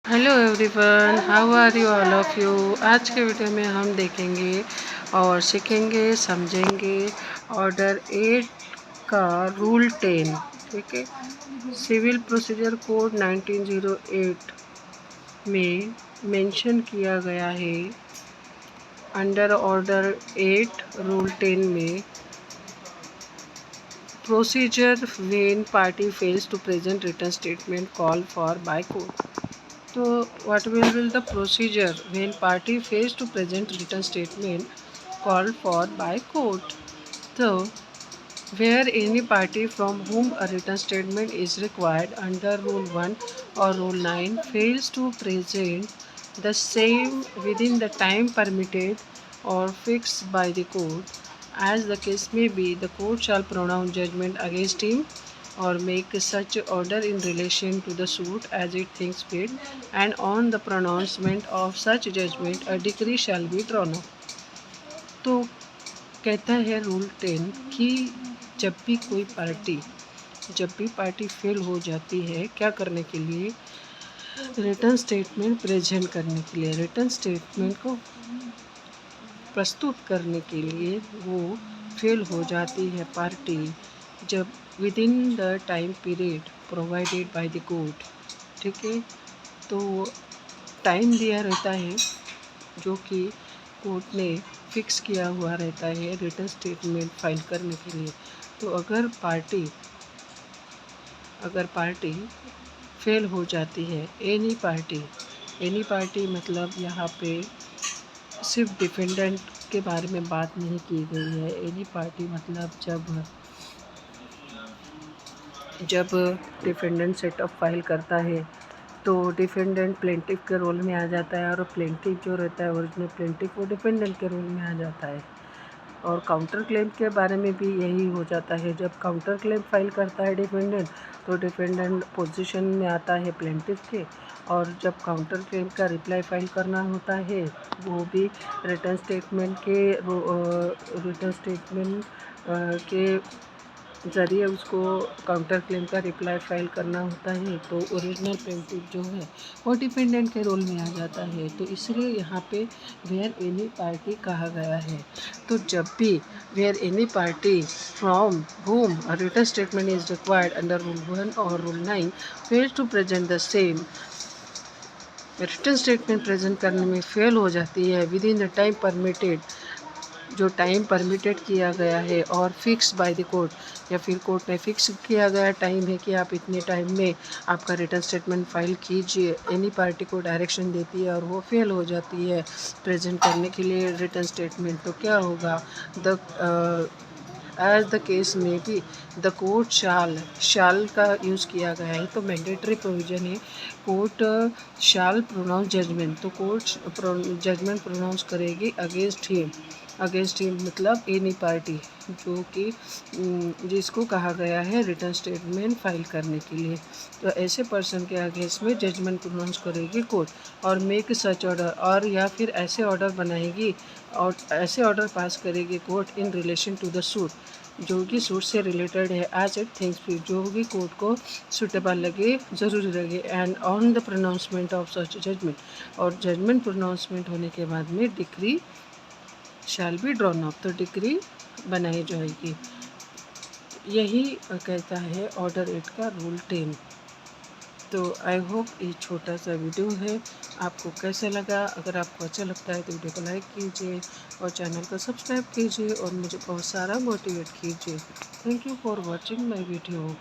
Hello everyone, how are you all of you. आज के video में हम देखेंगे और सीखेंगे, समझेंगे ऑर्डर 8 का रूल 10। ठीक है, सिविल प्रोसीजर कोड 1908 में मेंशन किया गया है अंडर ऑर्डर 8 रूल 10 में procedure when party fails to present written statement call for by court. So, what will be the procedure when party fails to present written statement called for by court? So, where any party from whom a written statement is required under Rule 1 or Rule 9 fails to present the same within the time permitted or fixed by the court, as the case may be, the court shall pronounce judgment against him or make such order in relation to the suit as it thinks fit, and on the pronouncement of such judgment a decree shall be drawn up. तो कहता है rule 10 कि जब भी party fail हो जाती है, क्या करने के लिए? रिटर्न स्टेटमेंट प्रेजेंट करने के लिए, रिटर्न स्टेटमेंट को प्रस्तुत करने के लिए वो फेल हो जाती है पार्टी जब with in the time period provided by the court. ठीक है, तो टाइम दिया रहता है जो कि कोर्ट ने फिक्स किया हुआ रहता है रिटर्न स्टेटमेंट फाइल करने के लिए। तो अगर पार्टी फेल हो जाती है, एनी पार्टी मतलब यहाँ पे सिर्फ डिफेंडेंट के बारे में बात नहीं की गई है। एनी पार्टी मतलब जब डिफेंडेंट सेटअप फाइल करता है तो डिफेंडेंट प्लेंटिफ के रोल में आ जाता है, और प्लेंटिफ जो रहता है ओरिजिनल प्लेंटिफ वो डिफेंडेंट के रोल में आ जाता है। और काउंटर क्लेम के बारे में भी यही हो जाता है। जब काउंटर क्लेम फाइल करता है डिफेंडेंट, तो डिफेंडेंट पोजीशन में आता है प्लेंटिफ के, और जब काउंटर क्लेम का रिप्लाई फाइल करना होता है वो भी रिटर्न स्टेटमेंट के ज़रिए उसको काउंटर क्लेम का रिप्लाई फाइल करना होता है। तो ओरिजिनल प्लेंटिफ जो है वो डिपेंडेंट के रोल में आ जाता है। तो इसलिए यहाँ पे वेयर एनी पार्टी कहा गया है। तो जब भी where any party from whom a written statement is required under Rule 1 or Rule 9 fails to present the same, return statement present करने में फेल हो जाती है with in the time permitted, जो टाइम परमिटेड किया गया है और फिक्स बाय द कोर्ट, या फिर कोर्ट ने फिक्स किया गया टाइम है कि आप इतने टाइम में आपका रिटर्न स्टेटमेंट फाइल कीजिए। एनी पार्टी को डायरेक्शन देती है और वो फेल हो जाती है प्रेजेंट करने के लिए रिटर्न स्टेटमेंट, तो क्या होगा? एज द केस में भी द कोर्ट शाल का यूज़ किया गया है, तो मैंडेटरी प्रोविज़न है। कोर्ट शाल प्रोनाउंस जजमेंट, तो कोर्ट जजमेंट प्रोनाउंस करेगी अगेंस्ट हिम मतलब एनी पार्टी जो कि जिसको कहा गया है रिटर्न स्टेटमेंट फाइल करने के लिए। तो ऐसे पर्सन के अगेंस्ट में जजमेंट प्रोनाउंस करेगी कोर्ट, और मेक सच ऑर्डर, और या फिर ऐसे ऑर्डर बनाएगी और ऐसे ऑर्डर पास करेगी court in relation to the suit, जो कि सूट से रिलेटेड है, एज इट थिंक्स फिट, जो भी कोर्ट को सुटेबल लगे, ज़रूरी लगे, and on the pronouncement of such judgement, और जजमेंट प्रोनाउंसमेंट होने के बाद में decree shall be drawn up, तो डिक्री बनाई जाएगी। यही कहता है ऑर्डर 8 का रूल 10। तो आई होप ये छोटा सा वीडियो है आपको कैसा लगा। अगर आपको अच्छा लगता है तो वीडियो को लाइक कीजिए और चैनल को सब्सक्राइब कीजिए और मुझे बहुत सारा मोटिवेट कीजिए। Thank you for watching my video.